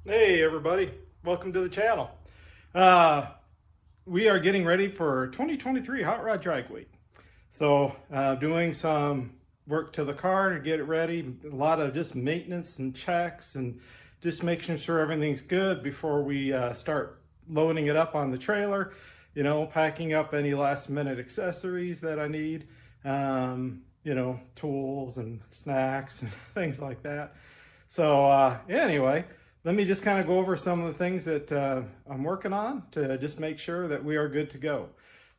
Hey everybody, welcome to the channel. We are getting ready for 2023 Hot Rod Drag Week. So doing some work to the car to get it ready, a lot of just maintenance and checks and just making sure everything's good before we start loading it up on the trailer, you know, packing up any last minute accessories that I need, you know, tools and snacks and things like that. So anyway, let me just kind of go over some of the things that I'm working on to just make sure that we are good to go.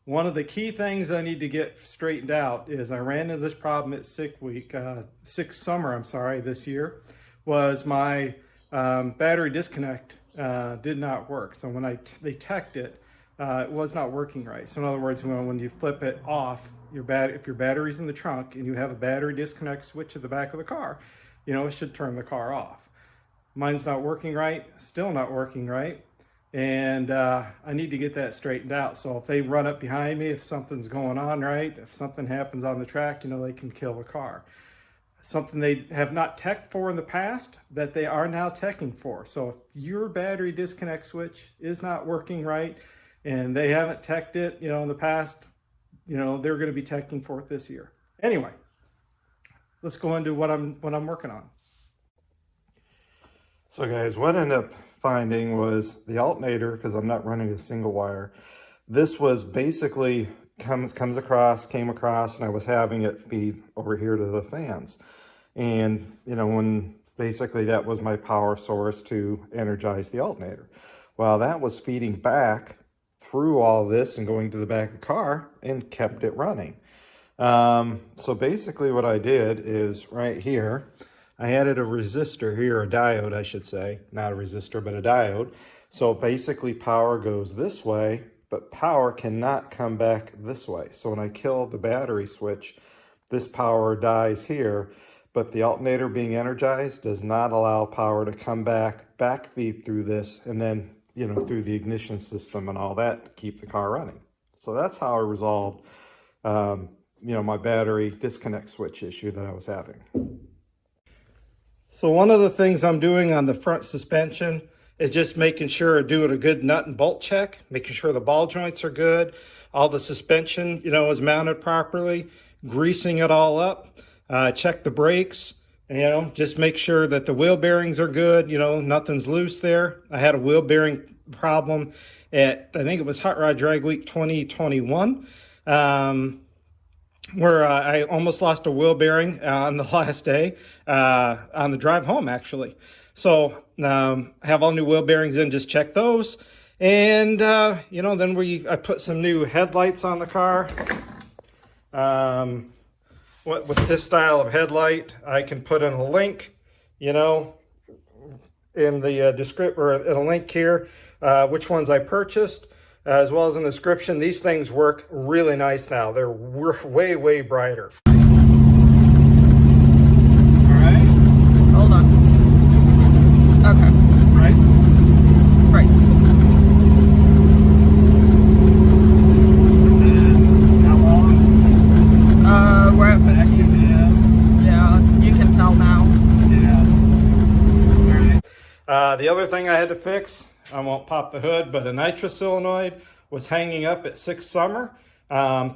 One of the key things I need to get straightened out is I ran into this problem at sick summer, I'm sorry, this year, was my battery disconnect did not work. So when they teched it, it was not working right. So in other words, when you flip it off, if your battery's in the trunk and you have a battery disconnect switch at the back of the car, you know, it should turn the car off. Mine's not working right, still not working right, and I need to get that straightened out. So if they run up behind me, if something's going on right, if something happens on the track, you know, they can kill the car. Something they have not teched for in the past that they are now teching for. So if your battery disconnect switch is not working right and they haven't teched it, you know, in the past, you know, they're going to be teching for it this year. Anyway, let's go into what I'm working on. So guys, what I ended up finding was the alternator, because I'm not running a single wire. This was basically came across, and I was having it feed over here to the fans. And, you know, when basically that was my power source to energize the alternator. Well, that was feeding back through all this and going to the back of the car and kept it running. So basically what I did is right here, I added a resistor here, a diode, I should say, not a resistor, but a diode. So basically power goes this way, but power cannot come back this way. So when I kill the battery switch, this power dies here, but the alternator being energized does not allow power to come back feed through this, and then, you know, through the ignition system and all that to keep the car running. So that's how I resolved, you know, my battery disconnect switch issue that I was having. So one of the things I'm doing on the front suspension is just making sure, doing a good nut and bolt check, making sure the ball joints are good, all the suspension, you know, is mounted properly, greasing it all up, check the brakes, you know, just make sure that the wheel bearings are good, you know, nothing's loose there. I had a wheel bearing problem at, I think it was Hot Rod Drag Week 2021. Where I almost lost a wheel bearing on the last day, on the drive home actually. So have all new wheel bearings in, just check those. And you know, then I put some new headlights on the car. With this style of headlight, I can put in a link, you know, in the description, or in a link here, which ones I purchased. As well as in the description. These things work really nice now. They're way, way brighter. All right. Hold on. Okay. Right. Right. How long? We're at 15. Yeah, you can tell now. Yeah. All right. The other thing I had to fix, I won't pop the hood, but a nitro solenoid was hanging up at sick summer.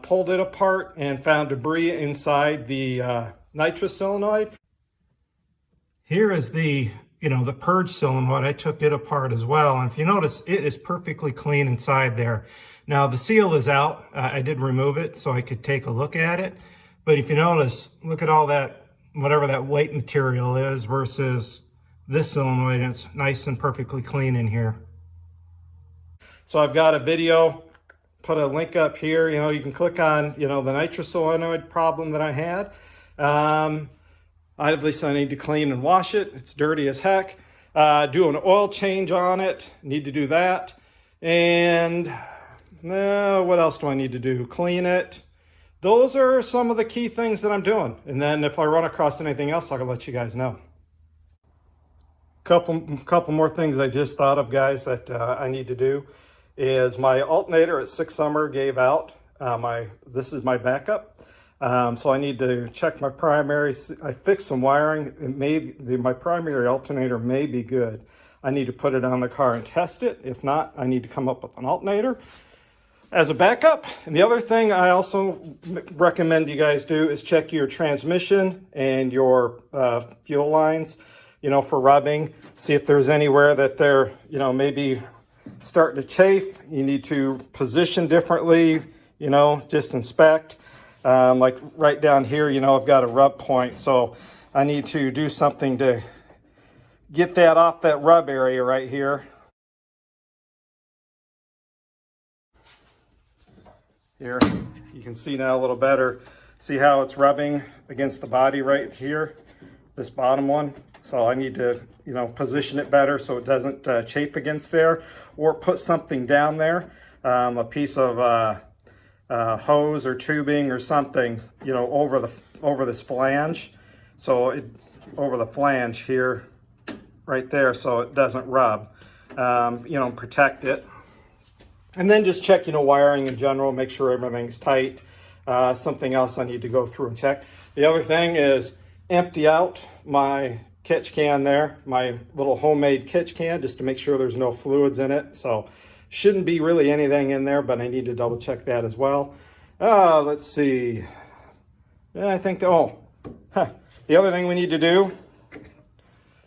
Pulled it apart and found debris inside the nitro solenoid. Here is the, you know, the purge solenoid. I took it apart as well. And if you notice, it is perfectly clean inside there. Now the seal is out. I did remove it so I could take a look at it. But if you notice, look at all that, whatever that white material is versus this solenoid, and it's nice and perfectly clean in here. So I've got a video, put a link up here, you know, you can click on, you know, the nitro solenoid problem that I had. Obviously I need to clean and wash it. It's dirty as heck. Do an oil change on it, need to do that. And what else do I need to do? Clean it. Those are some of the key things that I'm doing. And then if I run across anything else, I'll let you guys know. Couple more things I just thought of, guys, that I need to do is my alternator at sick summer gave out. This is my backup. So I need to check my primary. I fixed some wiring. My primary alternator may be good. I need to put it on the car and test it. If not, I need to come up with an alternator as a backup. And the other thing I also recommend you guys do is check your transmission and your fuel lines, you know, for rubbing. See if there's anywhere that they're, you know, maybe starting to chafe. You need to position differently, you know, just inspect. Like right down here, you know, I've got a rub point, so I need to do something to get that off that rub area right here. Here, you can see now a little better. See how it's rubbing against the body right here, this bottom one. So I need to, you know, position it better so it doesn't chafe against there, or put something down there, a piece of hose or tubing or something, you know, over this flange. So over the flange here, right there, so it doesn't rub. You know, protect it. And then just check, you know, wiring in general, make sure everything's tight. Something else I need to go through and check. The other thing is empty out my catch can there, my little homemade catch can, just to make sure there's no fluids in it. So shouldn't be really anything in there, but I need to double check that as well. Let's see. Yeah, I think, the other thing we need to do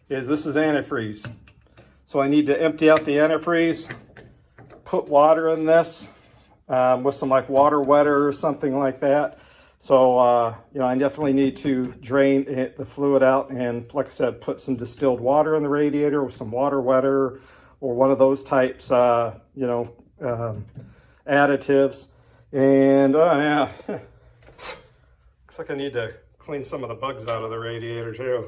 is this is antifreeze. So I need to empty out the antifreeze, put water in this with some like water wetter or something like that. So, you know, I definitely need to drain the fluid out and, like I said, put some distilled water in the radiator with some water wetter or one of those types, you know, additives. And, yeah, looks like I need to clean some of the bugs out of the radiator too.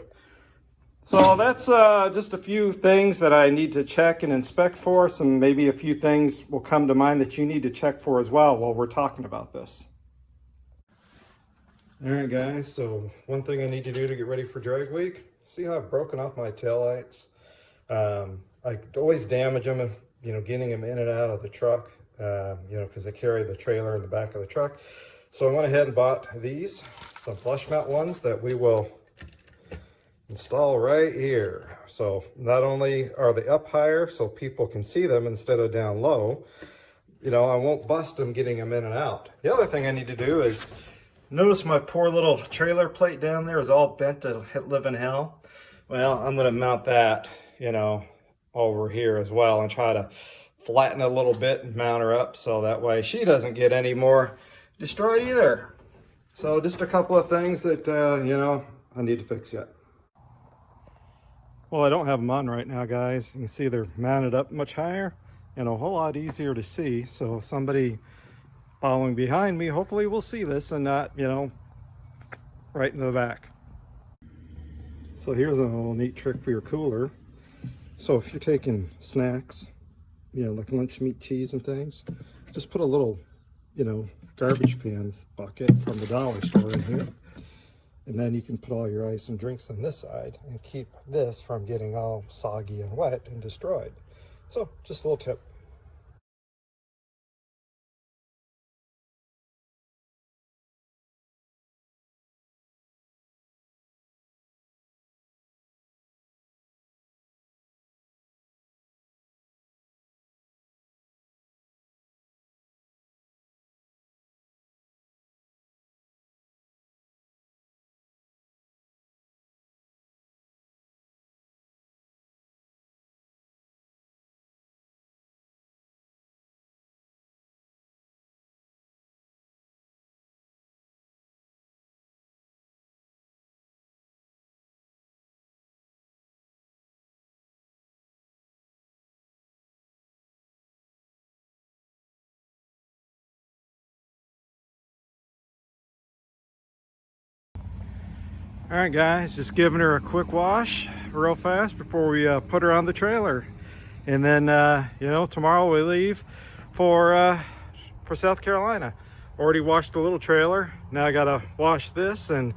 So that's just a few things that I need to check and inspect for. Some maybe a few things will come to mind that you need to check for as well while we're talking about this. All right, guys, so one thing I need to do to get ready for drag week, see how I've broken off my taillights. I always damage them, you know, getting them in and out of the truck, you know, because they carry the trailer in the back of the truck. So I went ahead and bought these, some flush mount ones that we will install right here. So not only are they up higher so people can see them instead of down low, you know, I won't bust them getting them in and out. The other thing I need to do is, notice my poor little trailer plate down there is all bent to living hell. Well, I'm gonna mount that, you know, over here as well and try to flatten it a little bit and mount her up so that way she doesn't get any more destroyed either. So just a couple of things that, you know, I need to fix yet. Well, I don't have them on right now, guys. You can see they're mounted up much higher and a whole lot easier to see. So somebody following behind me hopefully will see this and not, you know, right in the back. So here's a little neat trick for your cooler. So if you're taking snacks, you know, like lunch meat, cheese and things, just put a little, you know, garbage pan bucket from the dollar store in here. And then you can put all your ice and drinks on this side and keep this from getting all soggy and wet and destroyed. So just a little tip. All right, guys, just giving her a quick wash real fast before we put her on the trailer. And then, you know, tomorrow we leave for South Carolina. Already washed the little trailer. Now I gotta wash this, and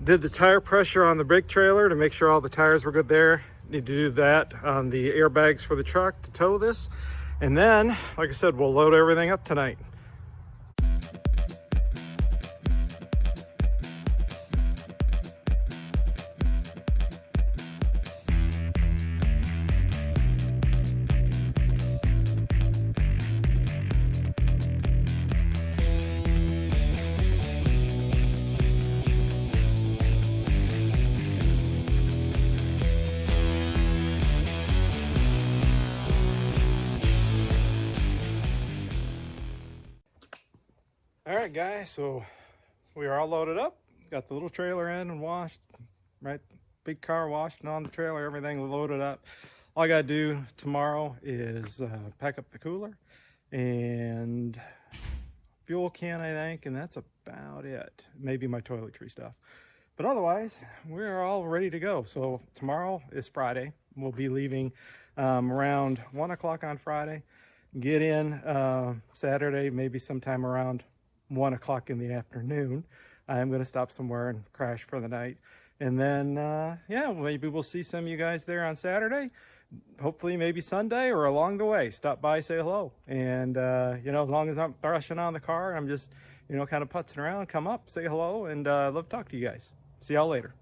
did the tire pressure on the big trailer to make sure all the tires were good there. Need to do that on the airbags for the truck to tow this. And then, like I said, we'll load everything up tonight. right, guys, so we are all loaded up. Got the little trailer in and washed, right? Big car washed and on the trailer, everything loaded up. All I gotta do tomorrow is pack up the cooler and fuel can, I think, and that's about it. Maybe my toiletry stuff. But otherwise, we're all ready to go. So tomorrow is Friday. We'll be leaving around 1 o'clock on Friday. Get in Saturday, maybe sometime around 1 o'clock in the afternoon. I'm going to stop somewhere and crash for the night. And then, yeah, maybe we'll see some of you guys there on Saturday. Hopefully maybe Sunday or along the way. Stop by, say hello. And, you know, as long as I'm brushing on the car, I'm just, you know, kind of putzing around, come up, say hello, and love to talk to you guys. See y'all later.